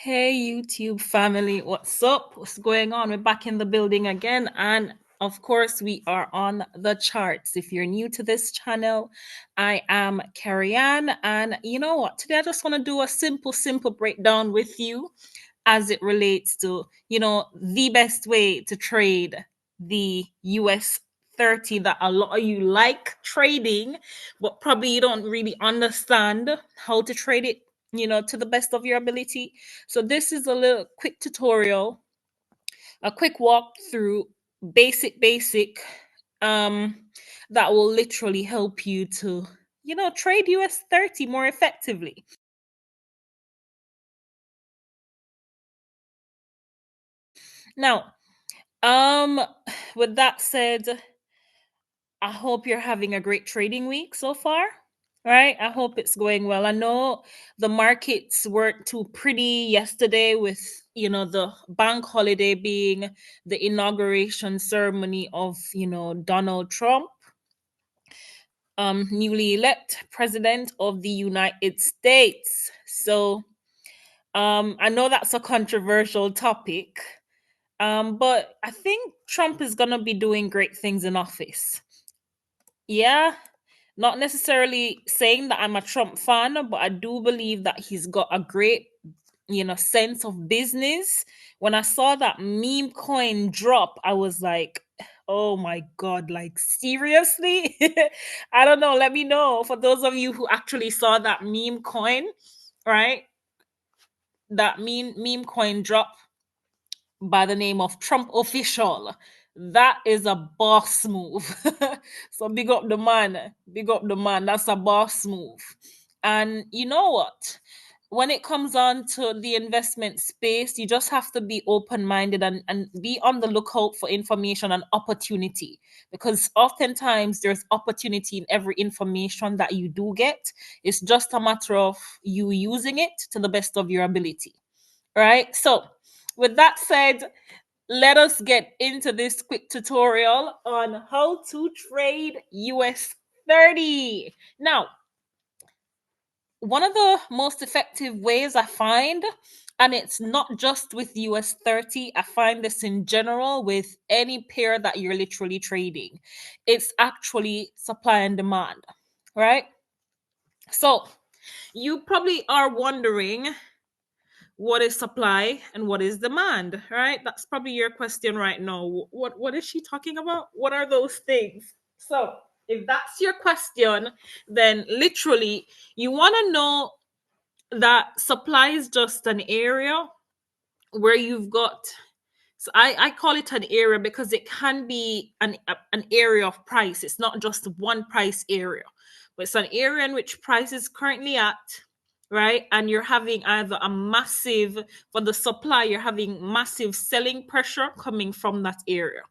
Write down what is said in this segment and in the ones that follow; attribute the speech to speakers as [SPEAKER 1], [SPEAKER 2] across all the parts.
[SPEAKER 1] Hey YouTube family, what's up? What's going on? We're back in the building again, and of course, we are on the charts. If you're new to this channel, I am Carrie Ann, and you know what? Today I just want to do a simple breakdown with you as it relates to, the best way to trade the US30 that a lot of you like trading, but probably you don't really understand how to trade it, to the best of your ability. So this is a little quick tutorial, a quick walk through basic um that will literally help you to, trade US30 more effectively. Now, um with that said, I hope you're having a great trading week so far. Right? I hope it's going well. I know the markets weren't too pretty yesterday with, the bank holiday being the inauguration ceremony of, Donald Trump, newly elect president of the United States. So, I know that's a controversial topic. But I think Trump is going to be doing great things in office. Yeah, not necessarily saying that I'm a Trump fan, but I do believe that he's got a great, sense of business. When I saw that meme coin drop, I was like, oh my God, like seriously? I don't know. Let me know for those of you who actually saw that meme coin, right? That meme coin drop by the name of Trump official. That is a boss move. So big up the man. Big up the man. That's a boss move. And you know what? When it comes on to the investment space, you just have to be open minded and be on the lookout for information and opportunity, because oftentimes there's opportunity in every information that you do get. It's just a matter of you using it to the best of your ability. Right? So, with that said, let us get into this quick tutorial on how to trade US30. Now, one of the most effective ways I find, and it's not just with US30, I find this in general with any pair that you're literally trading, it's actually supply and demand, right? So, you probably are wondering, what is supply and what is demand, right? That's probably your question right now. What is she talking about? What are those things? So if that's your question, then literally you want to know that supply is just an area where you've got, so I call it an area because it can be an area of price. It's not just one price area, but it's an area in which price is currently at, right? And you're having either a massive, for the supply, you're having massive selling pressure coming from that area,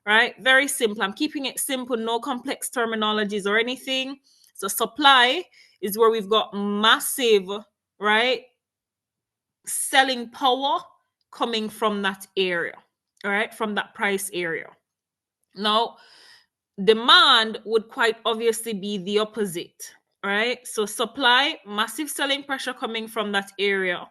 [SPEAKER 1] right? Very simple. I'm keeping it simple, no complex terminologies or anything. So supply is where we've got massive, right, selling power coming from that area, all right, from that price area. Now, demand would quite obviously be the opposite, right? So, supply, massive selling pressure coming from that area,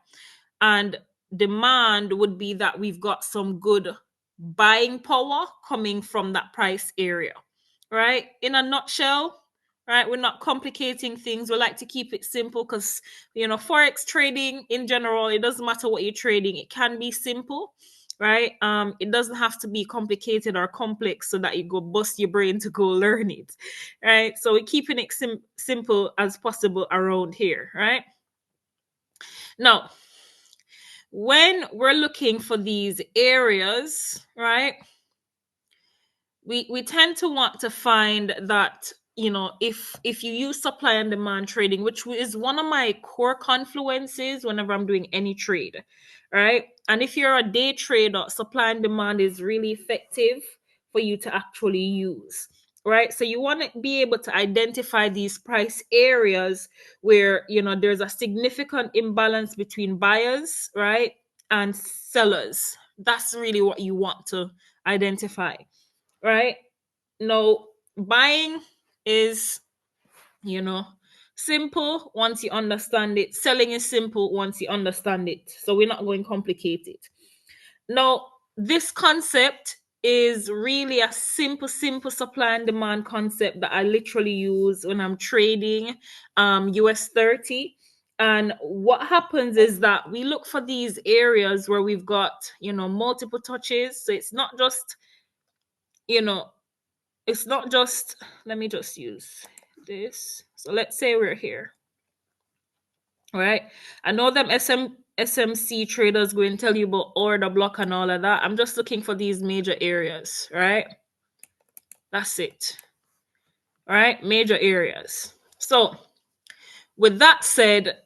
[SPEAKER 1] and demand would be that we've got some good buying power coming from that price area, right? In a nutshell, right? We're not complicating things. We like to keep it simple because, forex trading in general, it doesn't matter what you're trading, it can be simple, right? It doesn't have to be complicated or complex so that you go bust your brain to go learn it, right? So we're keeping it simple as possible around here, right? Now, when we're looking for these areas, right, we tend to want to find that, if you use supply and demand trading, which is one of my core confluences whenever I'm doing any trade, right? And if you're a day trader, supply and demand is really effective for you to actually use, right? So you want to be able to identify these price areas where, there's a significant imbalance between buyers, right, and sellers. That's really what you want to identify, right? No, buying is, you know, Simple once you understand it. Selling is simple once you understand it. So we're not going complicated. Now, this concept is really a simple supply and demand concept that I literally use when I'm trading US30. And what happens is that we look for these areas where we've got, multiple touches. So you know, it's not just, let me just use this. So let's say we're here, right? I know them SMC traders going to tell you about order block and all of that. I'm just looking for these major areas, right? That's it. All right, major areas. So, with that said,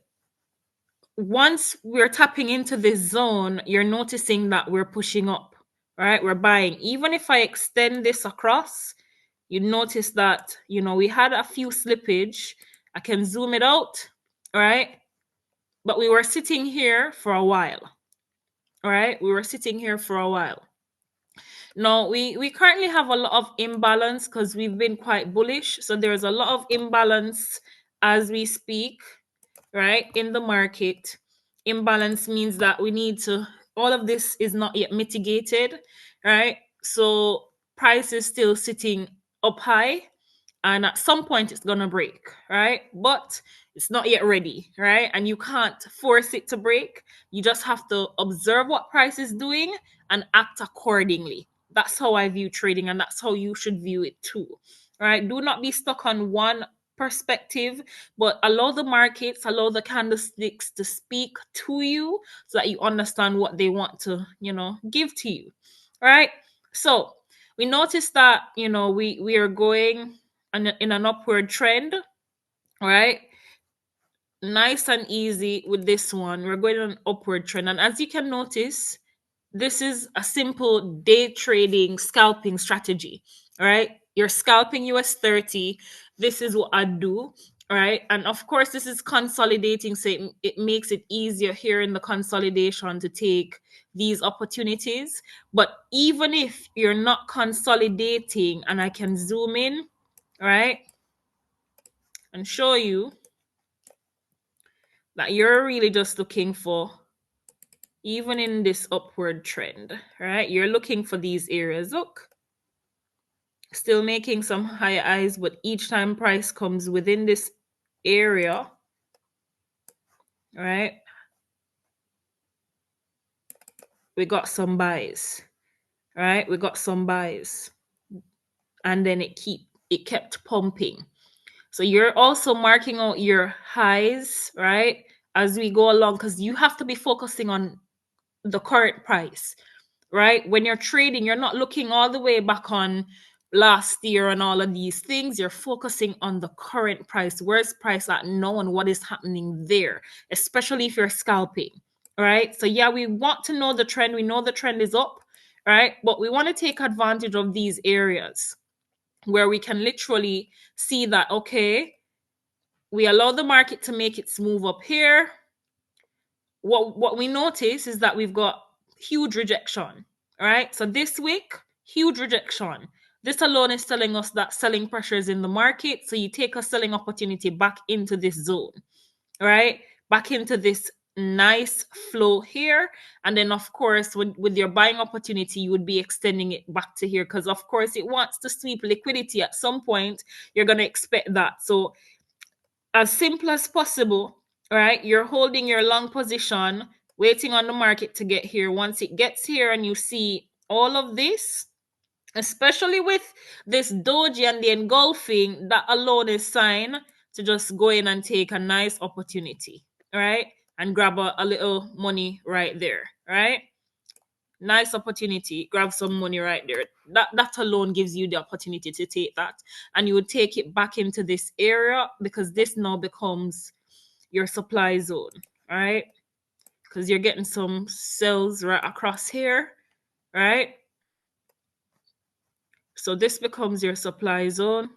[SPEAKER 1] once we're tapping into this zone, you're noticing that we're pushing up, right? We're buying. Even if I extend this across, you notice that, we had a few slippage. I can zoom it out, all right? But we were sitting here for a while, all right? We were sitting here for a while. Now, we currently have a lot of imbalance because we've been quite bullish. So there's a lot of imbalance as we speak, right, in the market. Imbalance means that we need to, all of this is not yet mitigated, right? So price is still sitting up high, and at some point it's gonna break, right? But it's not yet ready, right? And you can't force it to break. You just have to observe what price is doing and act accordingly. That's how I view trading, and that's how you should view it too, right? Do not be stuck on one perspective, but allow the markets, allow the candlesticks to speak to you so that you understand what they want to, give to you, right? So we noticed that, we are going in an upward trend, right? Nice and easy with this one. We're going on an upward trend. And as you can notice, this is a simple day trading scalping strategy, right? You're scalping US30. This is what I do, right? And of course, this is consolidating, so it makes it easier here in the consolidation to take these opportunities. But even if you're not consolidating, and I can zoom in, right, and show you that you're really just looking for, even in this upward trend, right? You're looking for these areas. Look, still making some higher highs, but each time price comes within this area, right, we got some buys, right? We got some buys, and then it kept pumping. So you're also marking out your highs, right, as we go along, because you have to be focusing on the current price, right? When you're trading, you're not looking all the way back on last year and all of these things. You're focusing on the current price. Where's price at now and what is happening there, especially if you're scalping, right? So yeah, we want to know the trend. We know the trend is up, right? But we want to take advantage of these areas where we can literally see that, okay, we allow the market to make its move up here. What we notice is that we've got huge rejection. All right. So this week, huge rejection. This alone is telling us that selling pressure is in the market. So you take a selling opportunity back into this zone. All right. Back into this nice flow here. And then, of course, with your buying opportunity, you would be extending it back to here because, of course, it wants to sweep liquidity at some point. You're going to expect that. So as simple as possible, right? You're holding your long position, waiting on the market to get here. Once it gets here and you see all of this, especially with this doji and the engulfing, that alone is sign to just go in and take a nice opportunity, right? And grab a little money right there, right? Nice opportunity, grab some money right there. That alone gives you the opportunity to take that, and you would take it back into this area because this now becomes your supply zone, right? Because you're getting some cells right across here, right? So this becomes your supply zone,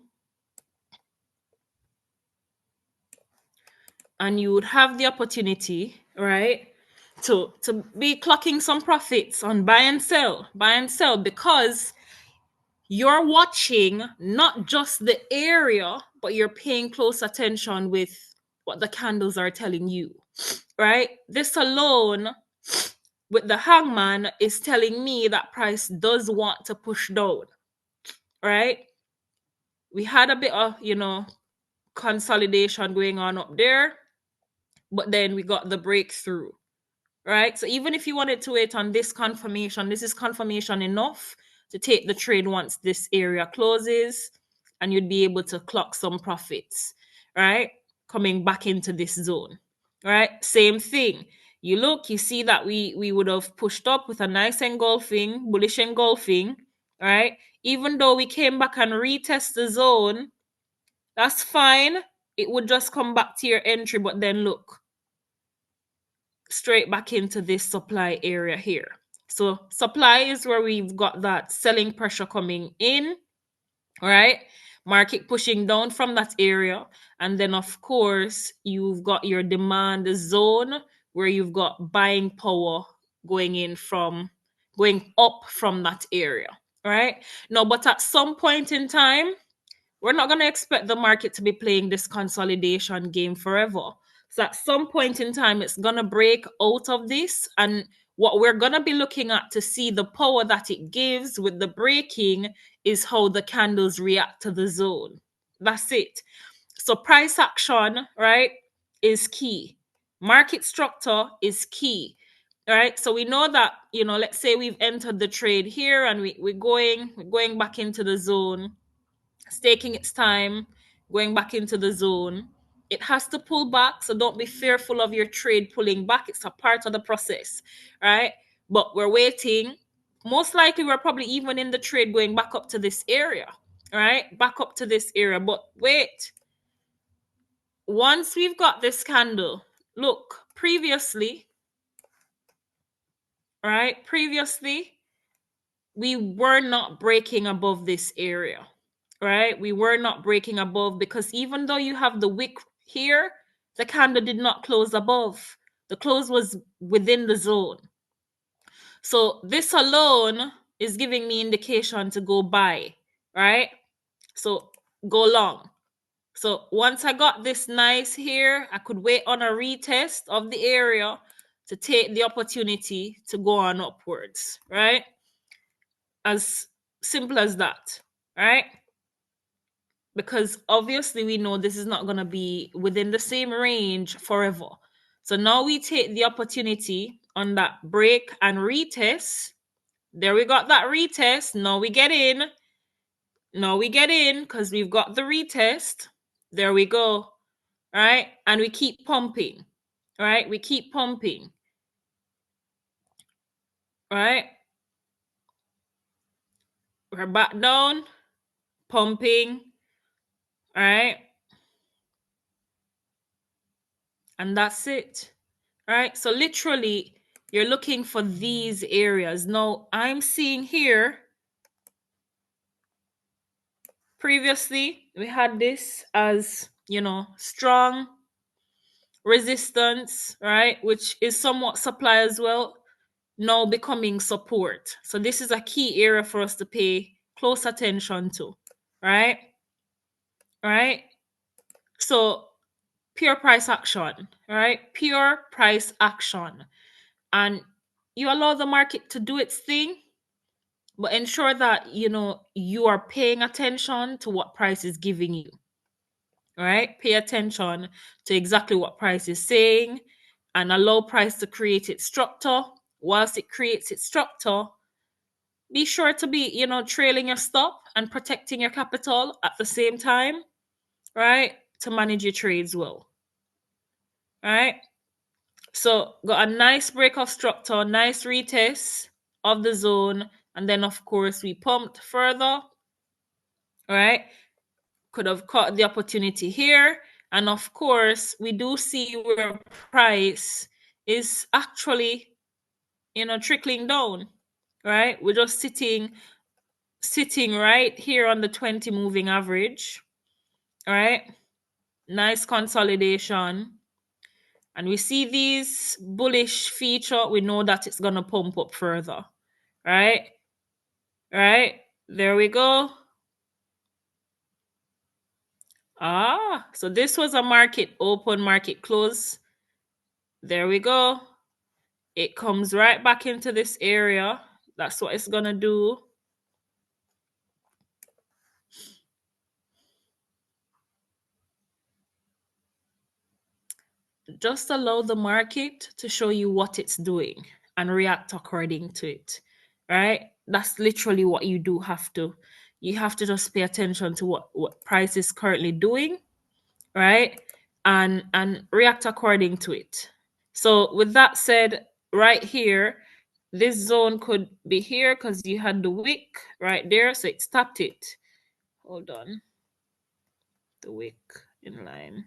[SPEAKER 1] and you would have the opportunity, right, to be clocking some profits on buy and sell, because you're watching not just the area, but you're paying close attention with what the candles are telling you, right? This alone with the hangman is telling me that price does want to push down, right? We had a bit of, consolidation going on up there, but then we got the breakthrough, right? So even if you wanted to wait on this confirmation, this is confirmation enough to take the trade once this area closes, and you'd be able to clock some profits, right? Coming back into this zone, right? Same thing. You look, you see that we would have pushed up with a nice engulfing, bullish engulfing, right? Even though we came back and retest the zone, that's fine. It would just come back to your entry, but then look, straight back into this supply area here. So supply is where we've got that selling pressure coming in, right? Market pushing down from that area. And then, of course, you've got your demand zone where you've got buying power going up from that area, right? No, but at some point in time, we're not going to expect the market to be playing this consolidation game forever. So at some point in time, it's going to break out of this. And what we're going to be looking at to see the power that it gives with the breaking is how the candles react to the zone. That's it. So price action, right, is key. Market structure is key. All right. So we know that, let's say we've entered the trade here and we're going back into the zone. It's taking its time, going back into the zone. It has to pull back, so don't be fearful of your trade pulling back. It's a part of the process, right? But we're waiting. Most likely, we're probably even in the trade going back up to this area, right? Back up to this area. But wait, once we've got this candle, look, previously, right? Previously, we were not breaking above this area, right? We were not breaking above because even though you have the wick here, the candle did not close above. The close was within the zone. So this alone is giving me indication to go buy, right? So go long. So once I got this nice here, I could wait on a retest of the area to take the opportunity to go on upwards, right? As simple as that, right? Because obviously we know this is not going to be within the same range forever. So now we take the opportunity on that break and retest. There we got that retest. Now we get in. Now we get in because we've got the retest. There we go. Right? And we keep pumping. Right? We keep pumping. Right? We're back down, pumping. Right? And that's it. Right? So literally, you're looking for these areas. Now, I'm seeing here, previously, we had this as, strong resistance, right? Which is somewhat supply as well, now becoming support. So this is a key area for us to pay close attention to, right? Right? So pure price action, right? Pure price action. And you allow the market to do its thing, but ensure that you are paying attention to what price is giving you. All right, pay attention to exactly what price is saying and allow price to create its structure. Whilst it creates its structure, be sure to be trailing your stop and protecting your capital at the same time, right, to manage your trades well. All right, so got a nice break of structure, nice retest of the zone, and then of course we pumped further. All right, could have caught the opportunity here, and of course we do see where price is actually trickling down, right? We're just sitting right here on the 20 moving average. All right, nice consolidation, and we see these bullish feature. We know that it's gonna pump up further, right? Right, there we go. So this was a market open, market close. There we go. It comes right back into this area. That's what it's gonna do. Just allow the market to show you what it's doing and react according to it. Right? That's literally what you do have to. You have to just pay attention to what price is currently doing, right? And react according to it. So with that said, right here, this zone could be here because you had the wick right there, so it stopped it. Hold on. The wick in line.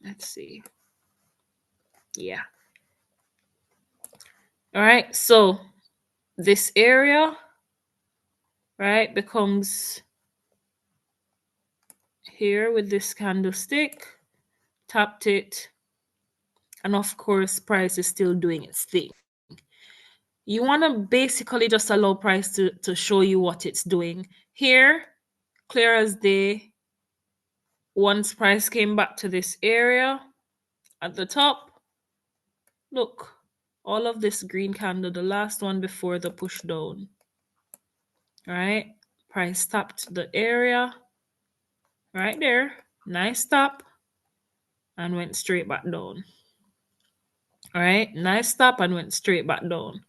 [SPEAKER 1] Let's see. Yeah. All right. So this area, right, becomes here with this candlestick, tapped it, and of course, price is still doing its thing. You want to basically just allow price to show you what it's doing. Here, clear as day, once price came back to this area at the top, look, all of this green candle, the last one before the push down, right? Price tapped the area right there, nice tap, and went straight back down. All right, nice tap and went straight back down.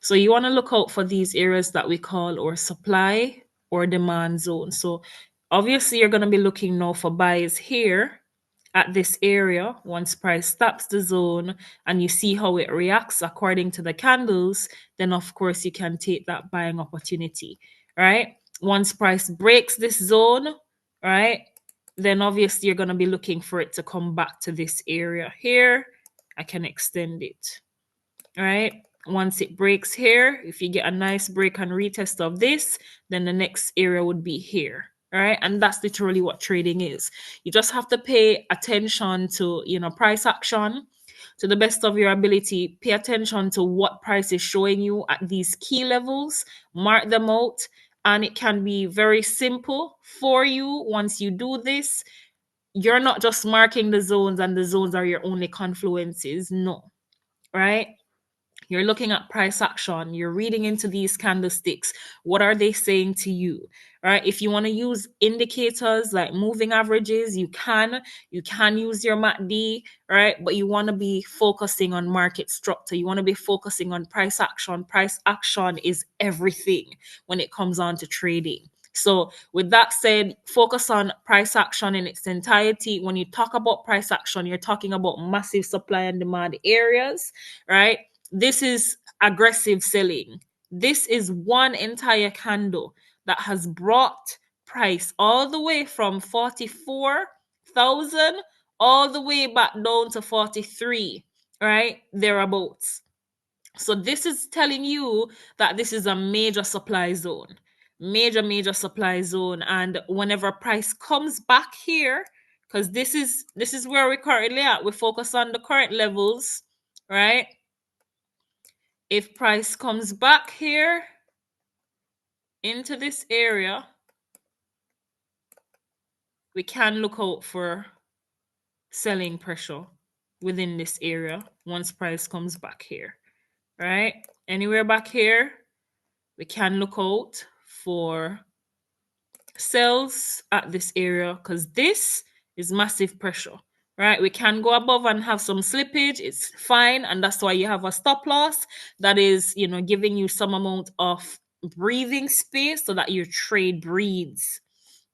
[SPEAKER 1] So you want to look out for these areas that we call our supply or demand zone. So obviously you're going to be looking now for buys here at this area once price stops the zone and you see how it reacts according to the candles, then of course you can take that buying opportunity, right? Once price breaks this zone, right? Then obviously you're going to be looking for it to come back to this area here. I can extend it. All right. Once it breaks here, if you get a nice break and retest of this, then the next area would be here. All right. And that's literally what trading is. You just have to pay attention to, price action to the best of your ability. Pay attention to what price is showing you at these key levels, mark them out. And it can be very simple for you once you do this. You're not just marking the zones and the zones are your only confluences. No. Right? You're looking at price action. You're reading into these candlesticks. What are they saying to you? Right? If you want to use indicators like moving averages, you can. You can use your MACD, right? But you want to be focusing on market structure. You want to be focusing on price action. Price action is everything when it comes on to trading. So, with that said, focus on price action in its entirety. When you talk about price action, you're talking about massive supply and demand areas, right? This is aggressive selling. This is one entire candle that has brought price all the way from 44,000 all the way back down to 43, right? Thereabouts. So this is telling you that this is a major supply zone. Major supply zone. And whenever price comes back here, because this is where we're currently at, we focus on the current levels, right? If price comes back here into this area, we can look out for selling pressure within this area once price comes back here, right? Anywhere back here, we can look out for sells at this area because this is massive pressure, right? We can go above and have some slippage. It's fine. And that's why you have a stop loss that is, giving you some amount of breathing space so that your trade breathes,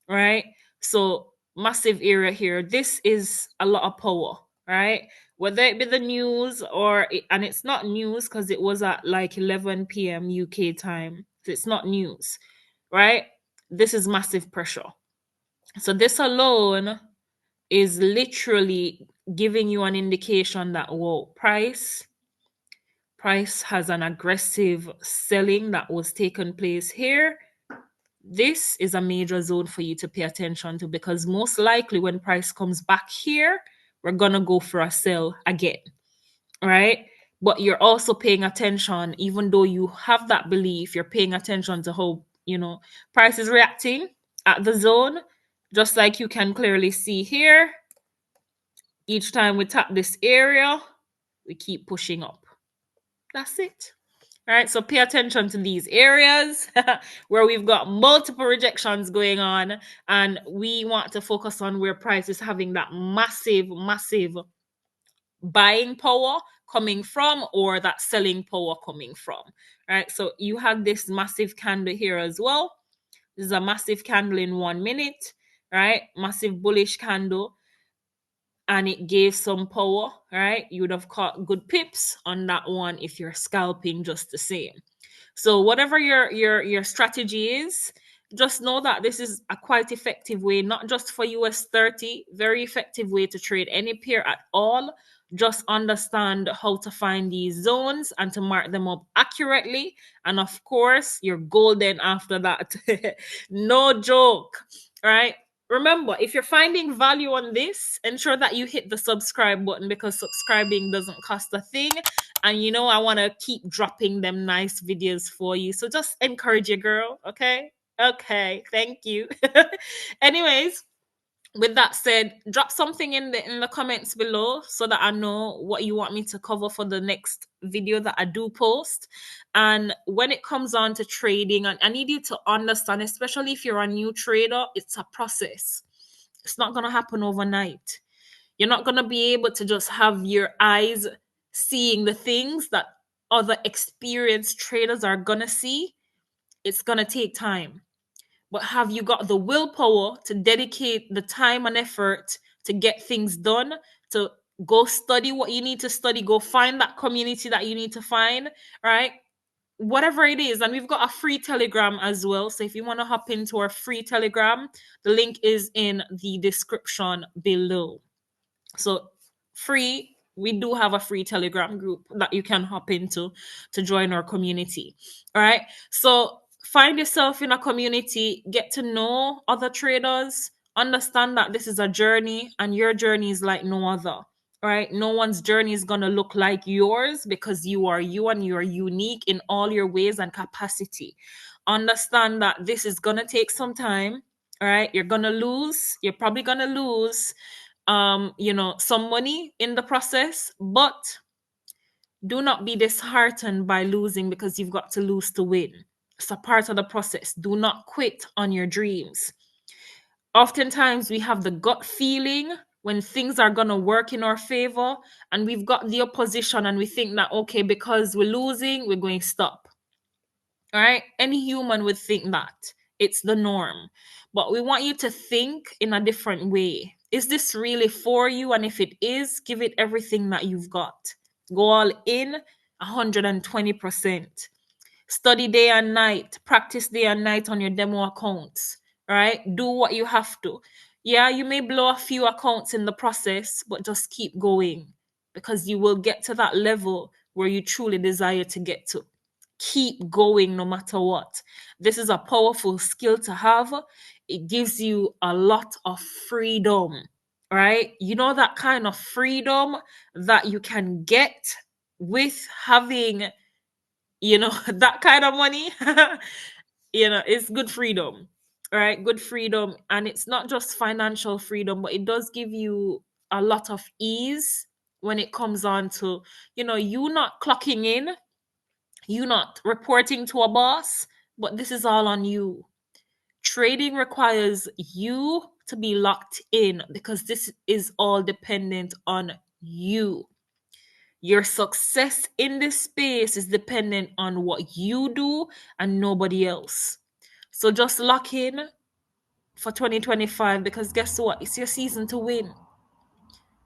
[SPEAKER 1] right? So massive area here. This is a lot of power, right? Whether it be the news and it's not news because it was at like 11 p.m. UK time. So it's not news, right? This is massive pressure. So this alone is literally giving you an indication that, whoa, price has an aggressive selling that was taken place here. This is a major zone for you to pay attention to because most likely when price comes back here, we're going to go for a sell again, right? But you're also paying attention, even though you have that belief, you're paying attention to how price is reacting at the zone, just like you can clearly see here. Each time we tap this area, we keep pushing up. That's it. All right, so pay attention to these areas where we've got multiple rejections going on, and we want to focus on where price is having that massive, massive buying power coming from, or that selling power coming from. Right, so you have this massive candle here as well. This is a massive candle in 1 minute, right? Massive bullish candle, and it gave some power, right? You would have caught good pips on that one if you're scalping just the same. So whatever your strategy is, just know that this is a quite effective way, not just for US30, very effective way to trade any pair at all. Just understand how to find these zones and to mark them up accurately. And of course, you're golden after that. No joke, right? Remember, if you're finding value on this, ensure that you hit the subscribe button, because subscribing doesn't cost a thing. And I want to keep dropping them nice videos for you. So just encourage your girl, okay? Okay, thank you. Anyways, with that said, drop something in the comments below so that I know what you want me to cover for the next video that I do post. And when it comes on to trading, and I need you to understand, especially if you're a new trader, it's a process. It's not going to happen overnight. You're not going to be able to just have your eyes seeing the things that other experienced traders are going to see. It's going to take time. But have you got the willpower to dedicate the time and effort to get things done, to go study what you need to study, go find that community that you need to find, right? Whatever it is. And we've got a free Telegram as well. So if you want to hop into our free Telegram, the link is in the description below. So free, we do have a free Telegram group that you can hop into to join our community. All right. So find yourself in a community, get to know other traders, understand that this is a journey and your journey is like no other. All right. No one's journey is going to look like yours, because you are you and you are unique in all your ways and capacity. Understand that this is going to take some time. All right. You're going to lose. You're probably going to lose some money in the process, but do not be disheartened by losing, because you've got to lose to win. It's a part of the process. Do not quit on your dreams. Oftentimes we have the gut feeling when things are going to work in our favor, and we've got the opposition, and we think that, okay, because we're losing, we're going to stop. All right, any human would think that it's the norm, but we want you to think in a different way. Is this really for you? And if it is, give it everything that you've got. Go all in, 120%. Study day and night, practice day and night on your demo accounts. All right, do what you have to. Yeah, you may blow a few accounts in the process, but just keep going, because you will get to that level where you truly desire to get to. Keep going no matter what. This is a powerful skill to have. It gives you a lot of freedom, right? You know, that kind of freedom that you can get with having, that kind of money. It's good freedom, right? Good freedom. And it's not just financial freedom, but it does give you a lot of ease when it comes on to, you not clocking in, you not reporting to a boss, but this is all on you. Trading requires you to be locked in, because this is all dependent on you. Your success in this space is dependent on what you do and nobody else. So just lock in for 2025, because guess what? It's your season to win.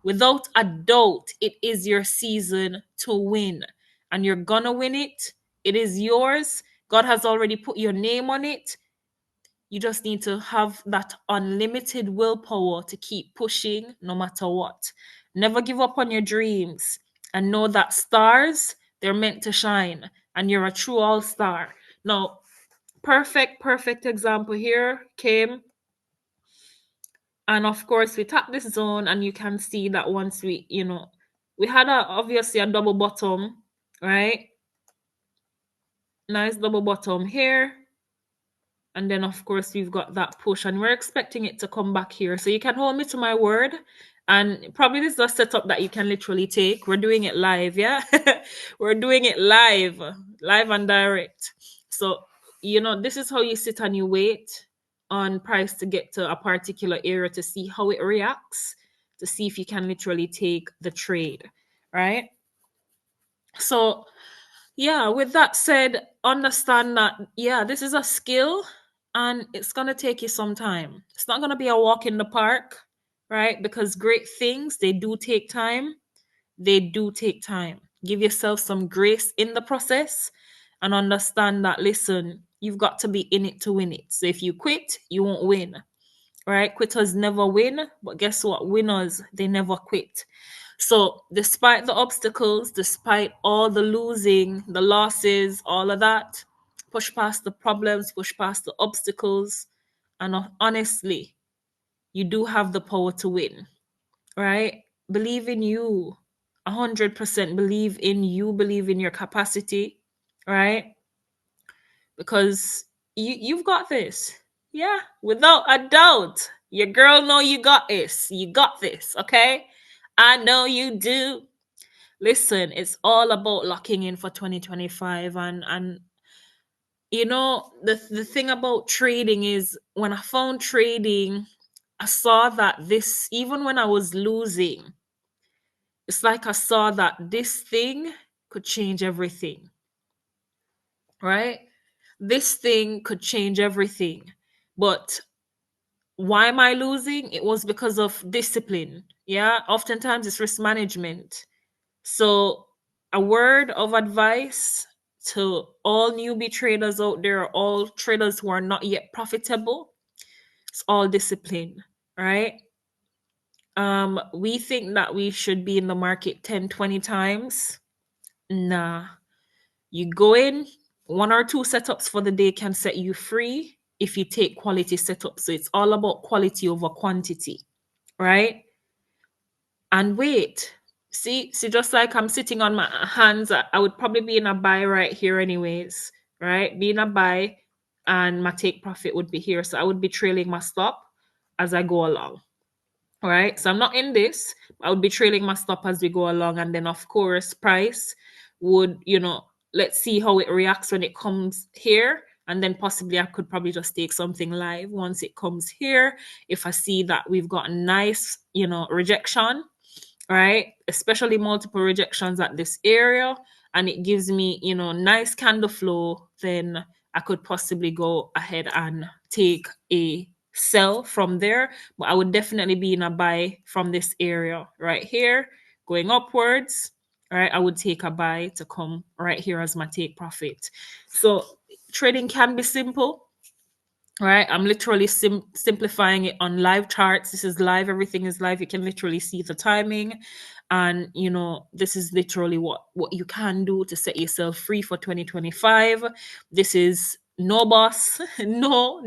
[SPEAKER 1] Without a doubt, it is your season to win, and you're gonna win it. It is yours. God has already put your name on it. You just need to have that unlimited willpower to keep pushing no matter what. Never give up on your dreams, and know that stars, they're meant to shine, and you're a true all-star. Now, perfect example here came, and of course we tap this zone, and you can see that once we had obviously a double bottom, right? Nice double bottom here. And then, of course, we've got that push, and we're expecting it to come back here. So you can hold me to my word. And probably this is a setup that you can literally take. We're doing it live, yeah? We're doing it live, live and direct. So, this is how you sit and you wait on price to get to a particular area to see how it reacts, to see if you can literally take the trade, right? So, yeah, with that said, understand that, yeah, this is a skill and it's going to take you some time. It's not going to be a walk in the park, right? Because great things, they do take time. They do take time. Give yourself some grace in the process and understand that, listen, you've got to be in it to win it. So if you quit, you won't win, right? Quitters never win, but guess what? Winners, they never quit. So, despite the obstacles, despite all the losing, the losses, all of that, push past the problems, push past the obstacles, and honestly, you do have the power to win, right? Believe in you. 100% believe in you, believe in your capacity, right? Because you've got this. Yeah, without a doubt. Your girl know you got this. You got this, okay? I know you do. Listen, it's all about locking in for 2025, and the thing about trading is when I found trading, I saw that this, even when I was losing, it's like I saw that this thing could change everything, right? This thing could change everything. But why am I losing? It was because of discipline. Yeah, oftentimes it's risk management. So, a word of advice to all newbie traders out there, all traders who are not yet profitable, it's all discipline, right? We think that we should be in the market 10, 20 times. Nah. You go in, one or two setups for the day can set you free if you take quality setups. So it's all about quality over quantity, right? And wait. See, just like I'm sitting on my hands, I would probably be in a buy right here, anyways, right? Be in a buy, and my take profit would be here. So I would be trailing my stop as I go along. All right. So I'm not in this. I would be trailing my stop as we go along. And then, of course, price would, let's see how it reacts when it comes here. And then possibly I could probably just take something live once it comes here. If I see that we've got a nice, rejection, right? Especially multiple rejections at this area, and it gives me, nice candle flow, then I could possibly go ahead and take a sell from there. But I would definitely be in a buy from this area right here, going upwards. Right, I would take a buy to come right here as my take profit. So trading can be simple, right? I'm literally simplifying it on live charts. This is live, everything is live. You can literally see the timing, and this is literally what you can do to set yourself free for 2025. This is no boss, no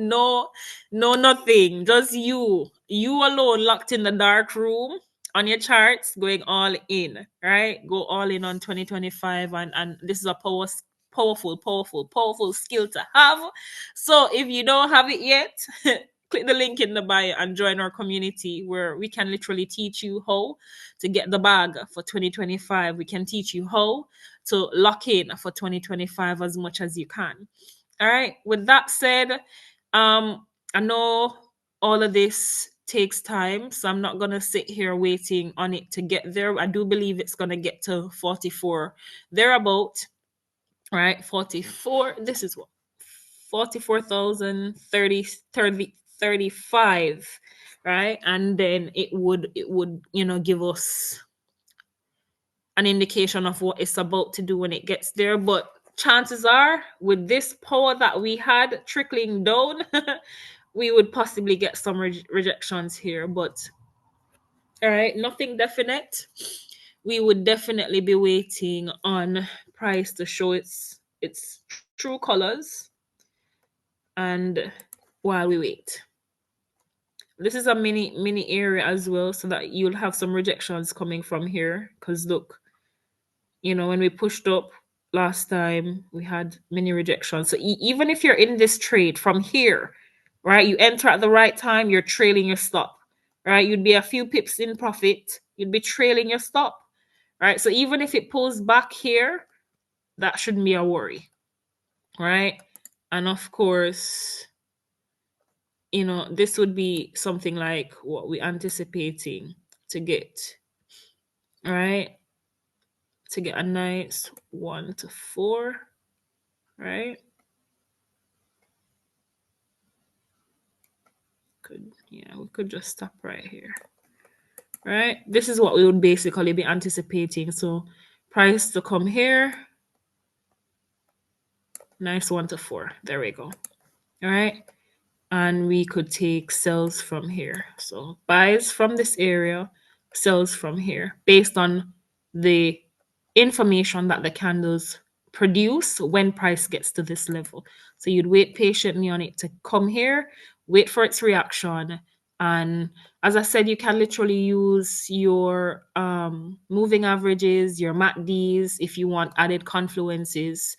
[SPEAKER 1] nothing, just you alone, locked in the dark room on your charts, going all in, right? Go all in on 2025, and this is a powerful skill to have. So if you don't have it yet, click the link in the bio and join our community where we can literally teach you how to get the bag for 2025. We can teach you how to lock in for 2025 as much as you can. All right. With that said, I know all of this takes time, so I'm not gonna sit here waiting on it to get there. I do believe it's gonna get to 44 thereabout, right? 44. This is what 44,030 35, right? And then it would give us an indication of what it's about to do when it gets there. But chances are, with this power that we had trickling down, we would possibly get some rejections here. But all right, nothing definite. We would definitely be waiting on price to show its true colors. And while we wait, this is a mini area as well, so that you'll have some rejections coming from here. Because look, when we pushed up, last time we had many rejections. So even if you're in this trade from here, right, you enter at the right time, you're trailing your stop, right? You'd be a few pips in profit, you'd be trailing your stop, right? So even if it pulls back here, that shouldn't be a worry, right? And of course, this would be something like what we're anticipating to get, right? To get a nice 1 to 4, right? Yeah, we could just stop right here, right? This is what we would basically be anticipating. So price to come here, nice 1 to 4. There we go. All right. And we could take sells from here. So buys from this area, sells from here based on the information that the candles produce when price gets to this level. So you'd wait patiently on it to come here, wait for its reaction. And as I said, you can literally use your moving averages, your MACDs if you want added confluences.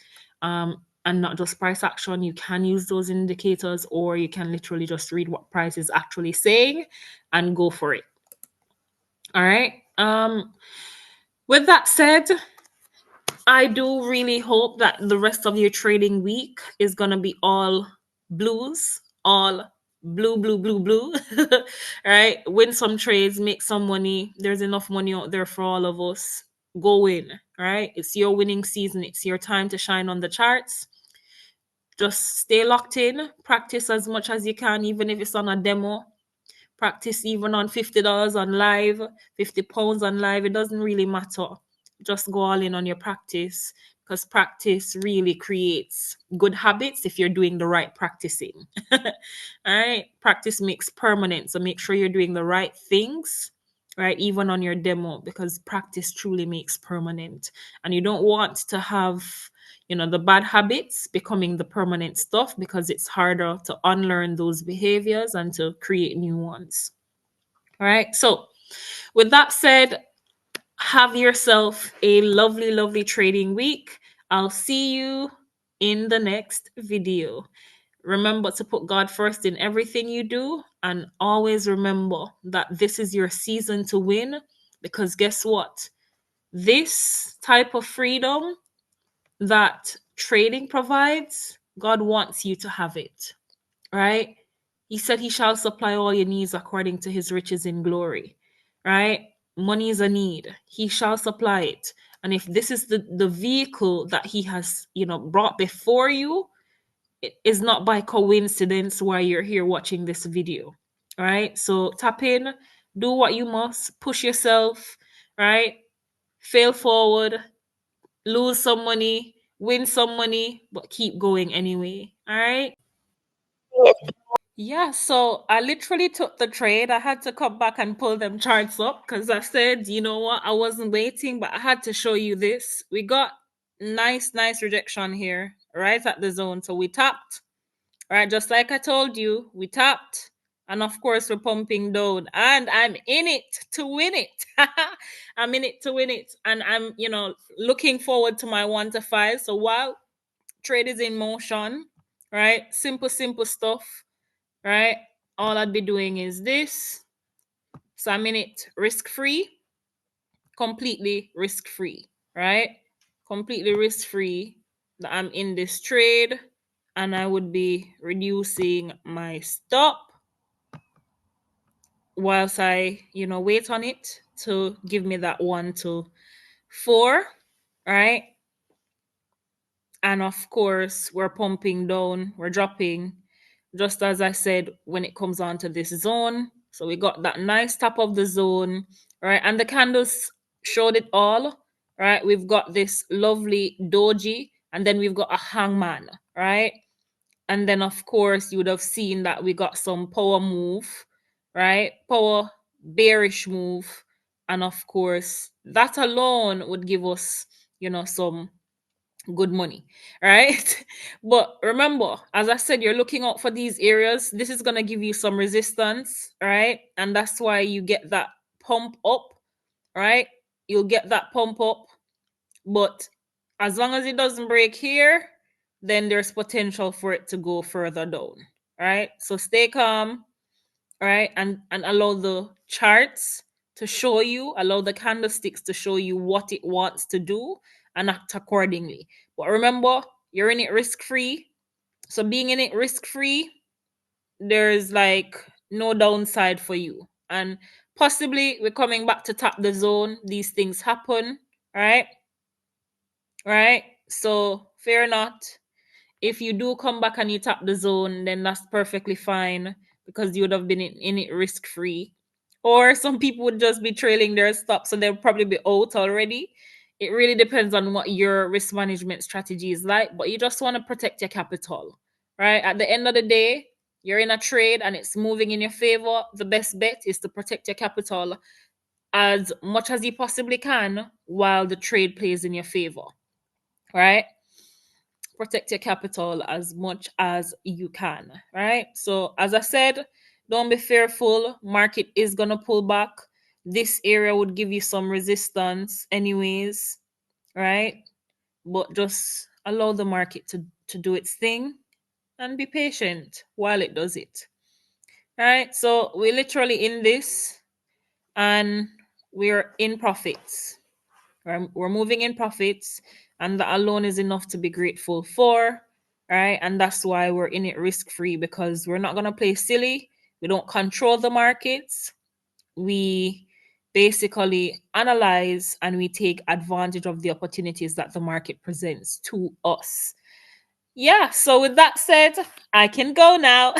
[SPEAKER 1] And not just price action. You can use those indicators, or you can literally just read what price is actually saying and go for it. All right. With that said, I do really hope that the rest of your trading week is gonna be all blues, all blue, blue, blue, blue. All right. Win some trades, make some money. There's enough money out there for all of us. Go win. All right. It's your winning season. It's your time to shine on the charts. Just stay locked in, practice as much as you can, even if it's on a demo. Practice even on $50 on live, £50 on live. It doesn't really matter. Just go all in on your practice, because practice really creates good habits if you're doing the right practicing. All right. Practice makes permanent. So make sure you're doing the right things, right? Even on your demo, because practice truly makes permanent. And you don't want to have the bad habits becoming the permanent stuff, because it's harder to unlearn those behaviors and to create new ones. All right. So, with that said, have yourself a lovely, lovely trading week. I'll see you in the next video. Remember to put God first in everything you do, and always remember that this is your season to win, because guess what? This type of freedom that trading provides, God wants you to have it, right? He said he shall supply all your needs according to his riches in glory, right? Money is a need. He shall supply it. And if this is the vehicle that he has, brought before you, it is not by coincidence why you're here watching this video, right? So tap in, do what you must, push yourself, right? Fail forward, lose some money, win some money, but keep going anyway. All right. Yeah, so I literally took the trade. I had to come back and pull them charts up because I said, you know what, I wasn't waiting, but I had to show you this. We got nice, nice rejection here, right at the zone. So we tapped, right? Just like I told you, we tapped. And of course, we're pumping down. And I'm in it to win it. I'm in it to win it. And I'm, looking forward to my 1 to 5. So while trade is in motion, right? Simple, simple stuff, right? All I'd be doing is this. So I'm in it risk free, completely risk free, right? Completely risk free that I'm in this trade, and I would be reducing my stop whilst I, wait on it to give me that 1 to 4, right? And of course, we're pumping down, we're dropping, just as I said, when it comes on to this zone. So we got that nice top of the zone, right? And the candles showed it all, right? We've got this lovely doji, and then we've got a hangman, right? And then, of course, you would have seen that we got some power move, right? Power bearish move. And of course, that alone would give us, some good money, right? But remember, as I said, you're looking out for these areas. This is going to give you some resistance, right? And that's why you get that pump up, right? You'll get that pump up. But As long as it doesn't break here, then there's potential for it to go further down. Right? So stay calm, right? And allow the charts to show you, allow the candlesticks to show you what it wants to do and act accordingly. But remember, you're in it risk free. So being in it risk free, there's like no downside for you. And possibly we're coming back to tap the zone. These things happen, right? Right? So fear not. If you do come back and you tap the zone, then that's perfectly fine because you would have been in it risk free. Or some people would just be trailing their stop, so they'll probably be out already. It really depends on what your risk management strategy is like, but you just want to protect your capital, right? At the end of the day, you're in a trade and it's moving in your favor. The best bet is to protect your capital as much as you possibly can while the trade plays in your favor, right? Protect your capital as much as you can, right? So as I said, don't be fearful. Market is gonna pull back. This area would give you some resistance anyways, right? But just allow the market to do its thing and be patient while it does it, right? So we're literally in this and we're in profits. We're moving in profits, and that alone is enough to be grateful for, right? And that's why we're in it risk free because we're not going to play silly. We don't control the markets. We basically analyze and we take advantage of the opportunities that the market presents to us. Yeah, so with that said, I can go now.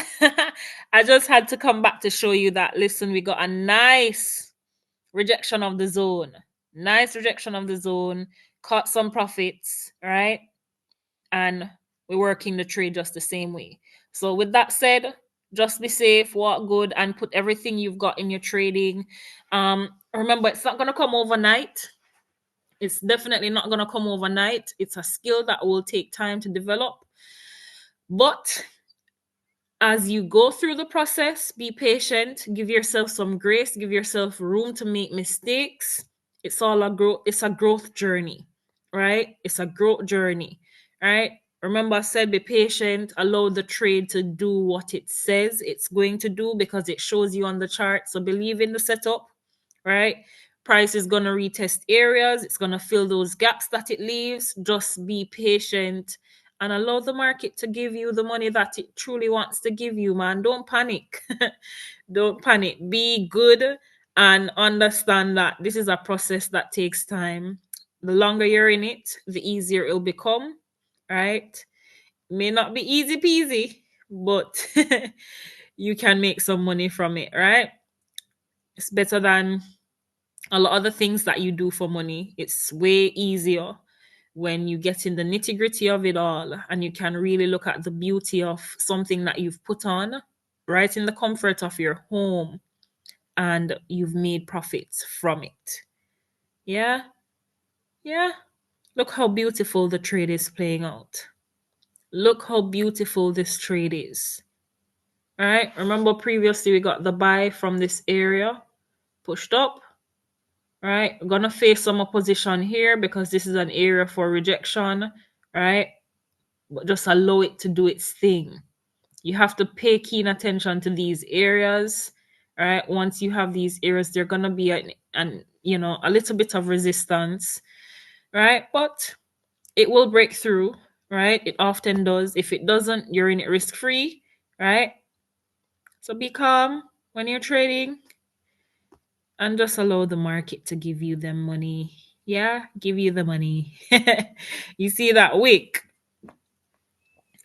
[SPEAKER 1] I just had to come back to show you that, listen, we got a nice rejection of the zone. Nice rejection of the zone. Caught some profits, right? And we're working the trade just the same way. So with that said, just be safe, walk good, and put everything you've got in your trading. Remember, it's not gonna come overnight. It's definitely not gonna come overnight. It's a skill that will take time to develop. But as you go through the process, be patient, give yourself some grace, give yourself room to make mistakes. It's all a growth, it's a growth journey, right? It's a growth journey, right? Remember, I said be patient, allow the trade to do what it says it's going to do because it shows you on the chart. So believe in the setup, right? Price is going to retest areas, it's going to fill those gaps that it leaves. Just be patient and allow the market to give you the money that it truly wants to give you, man. Don't panic. Don't panic. Be good and understand that this is a process that takes time. The longer you're in it, the easier it'll become, right? May not be easy peasy, but you can make some money from it, right? It's better than a lot of the things that you do for money. It's way easier when you get in the nitty gritty of it all and you can really look at the beauty of something that you've put on right in the comfort of your home and you've made profits from it. Yeah, yeah. Look how beautiful the trade is playing out. Look how beautiful this trade is. All right. Remember previously we got the buy from this area, pushed up. Right, we're gonna face some opposition here because this is an area for rejection, right? But just allow it to do its thing. You have to pay keen attention to these areas, right? Once you have these areas, they're gonna be an a little bit of resistance, right? But it will break through, right? It often does. If it doesn't, you're in it risk free, right? So be calm when you're trading and just allow the market to give you the money. Yeah, give you the money. You see that wick?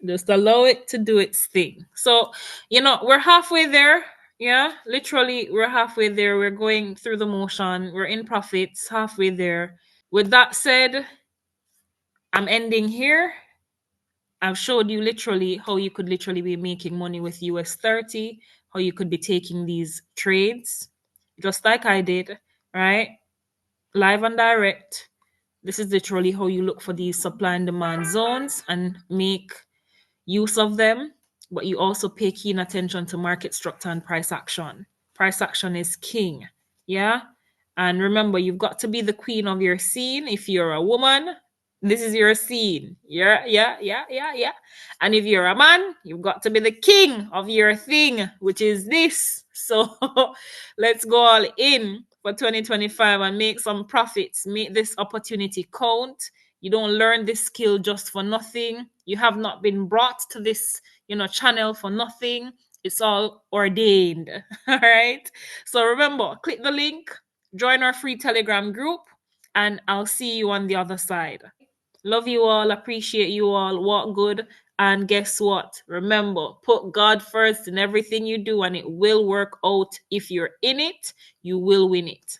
[SPEAKER 1] Just allow it to do its thing. So, we're halfway there. Yeah, literally, we're halfway there. We're going through the motion. We're in profits, halfway there. With that said, I'm ending here. I've showed you literally how you could literally be making money with US30, how you could be taking these trades, just like I did, right? Live and direct. This is literally how you look for these supply and demand zones and make use of them, but you also pay keen attention to market structure and price action. Price action is king. Yeah. And remember, you've got to be the queen of your scene if you're a woman. This is your scene. Yeah. And if you're a man, you've got to be the king of your thing, which is this. So let's go all in for 2025 and make some profits. Make this opportunity count. You don't learn this skill just for nothing. You have not been brought to this, channel for nothing. It's all ordained. All right. So remember, click the link, join our free Telegram group, and I'll see you on the other side. Love you all, appreciate you all, walk good, and guess what? Remember, put God first in everything you do, and it will work out. If you're in it, you will win it.